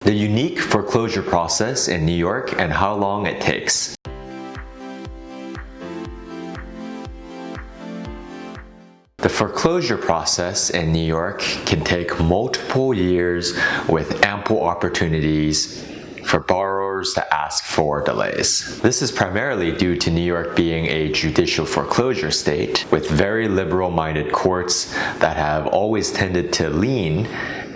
The unique foreclosure process in New York and how long it takes. The foreclosure process in New York can take multiple years with ample opportunities for borrowers to ask for delays. This is primarily due to New York being a judicial foreclosure state with very liberal-minded courts that have always tended to lean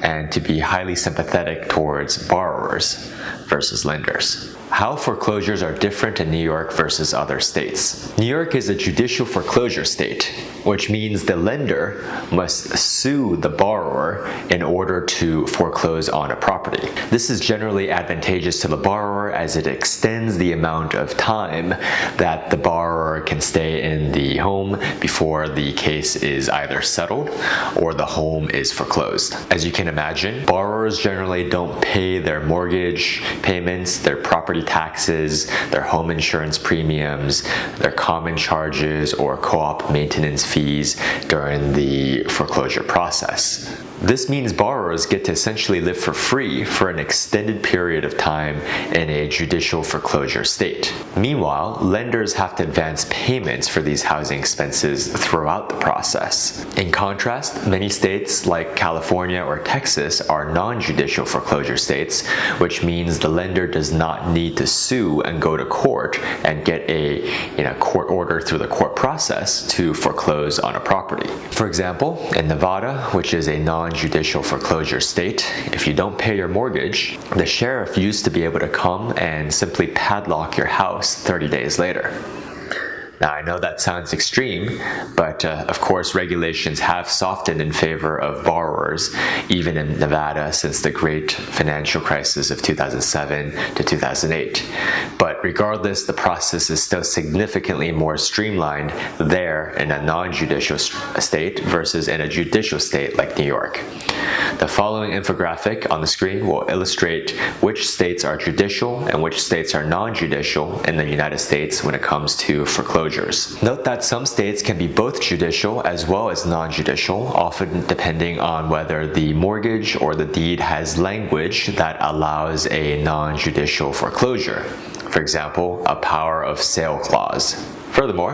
and to be highly sympathetic towards borrowers versus lenders. How foreclosures are different in New York versus other states. New York is a judicial foreclosure state, which means the lender must sue the borrower in order to foreclose on a property. This is generally advantageous to the borrower as it extends the amount of time that the borrower can stay in the home before the case is either settled or the home is foreclosed. As you can imagine, borrowers generally don't pay their mortgage payments, their property taxes, their home insurance premiums, their common charges, or co-op maintenance fees during the foreclosure process. This means borrowers get to essentially live for free for an extended period of time in a judicial foreclosure state. Meanwhile, lenders have to advance payments for these housing expenses throughout the process. In contrast, many states like California or Texas are non-judicial foreclosure states, which means the lender does not need to sue and go to court and get a court order through the court process to foreclose on a property. For example, in Nevada, which is a non-judicial foreclosure state, if you don't pay your mortgage, the sheriff used to be able to come and simply padlock your house 30 days later. Now, I know that sounds extreme, but of course regulations have softened in favor of borrowers, even in Nevada since the great financial crisis of 2007 to 2008. But regardless, the process is still significantly more streamlined there in a non-judicial state versus in a judicial state like New York. The following infographic on the screen will illustrate which states are judicial and which states are non-judicial in the United States when it comes to foreclosures. Note that some states can be both judicial as well as non-judicial, often depending on whether the mortgage or the deed has language that allows a non-judicial foreclosure. For example, a power of sale clause. Furthermore,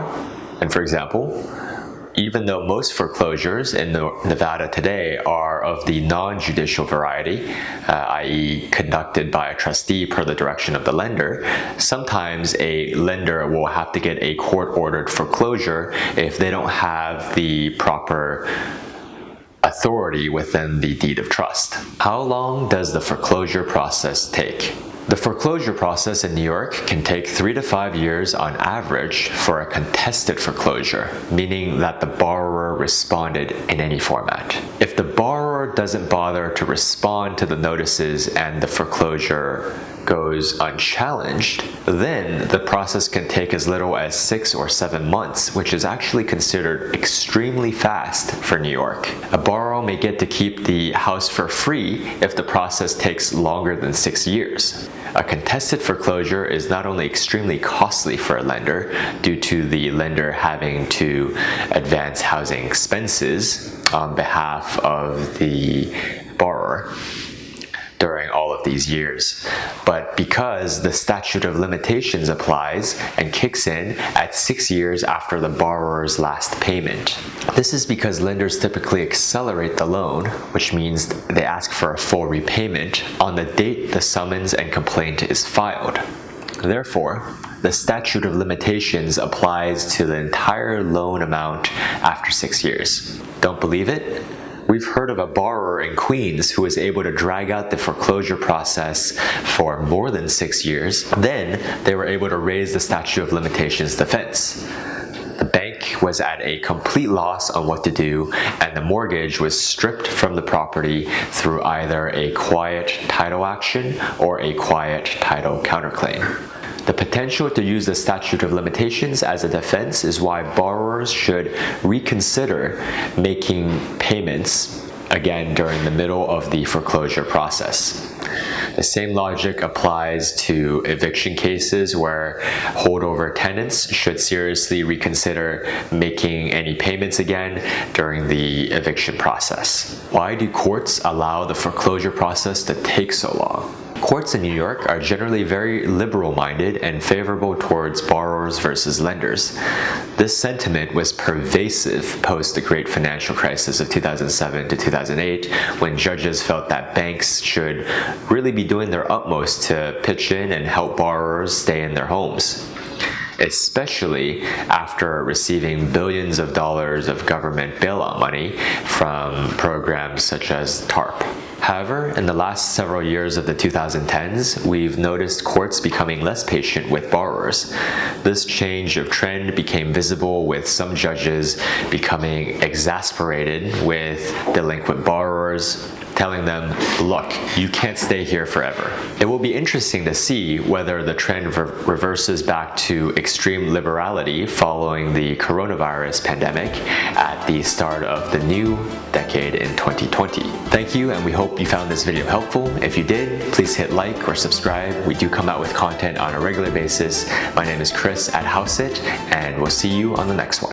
and for example, even though most foreclosures in Nevada today are of the non-judicial variety, i.e. conducted by a trustee per the direction of the lender, sometimes a lender will have to get a court-ordered foreclosure if they don't have the proper authority within the deed of trust. How long does the foreclosure process take? The foreclosure process in New York can take 3 to 5 years on average for a contested foreclosure, meaning that the borrower responded in any format. If the borrower doesn't bother to respond to the notices and the foreclosure goes unchallenged, then the process can take as little as 6 or 7 months, which is actually considered extremely fast for New York. A borrower may get to keep the house for free if the process takes longer than 6 years. A contested foreclosure is not only extremely costly for a lender due to the lender having to advance housing expenses on behalf of the borrower during all of these years, but because the statute of limitations applies and kicks in at 6 years after the borrower's last payment. This is because lenders typically accelerate the loan, which means they ask for a full repayment on the date the summons and complaint is filed. Therefore, the statute of limitations applies to the entire loan amount after 6 years. Don't believe it? We've heard of a borrower in Queens who was able to drag out the foreclosure process for more than 6 years. Then they were able to raise the statute of limitations defense. The bank was at a complete loss on what to do, and the mortgage was stripped from the property through either a quiet title action or a quiet title counterclaim. The potential to use the statute of limitations as a defense is why borrowers should reconsider making payments again during the middle of the foreclosure process. The same logic applies to eviction cases where holdover tenants should seriously reconsider making any payments again during the eviction process. Why do courts allow the foreclosure process to take so long? Courts in New York are generally very liberal-minded and favorable towards borrowers versus lenders. This sentiment was pervasive post the great financial crisis of 2007 to 2008, when judges felt that banks should really be doing their utmost to pitch in and help borrowers stay in their homes, especially after receiving billions of dollars of government bailout money from programs such as TARP. However, in the last several years of the 2010s, we've noticed courts becoming less patient with borrowers. This change of trend became visible with some judges becoming exasperated with delinquent borrowers, telling them, look, you can't stay here forever. It will be interesting to see whether the trend reverses back to extreme liberality following the coronavirus pandemic at the start of the new decade in 2020. Thank you, and we hope you found this video helpful. If you did, please hit like or subscribe. We do come out with content on a regular basis. My name is Chris at HouseIt, and we'll see you on the next one.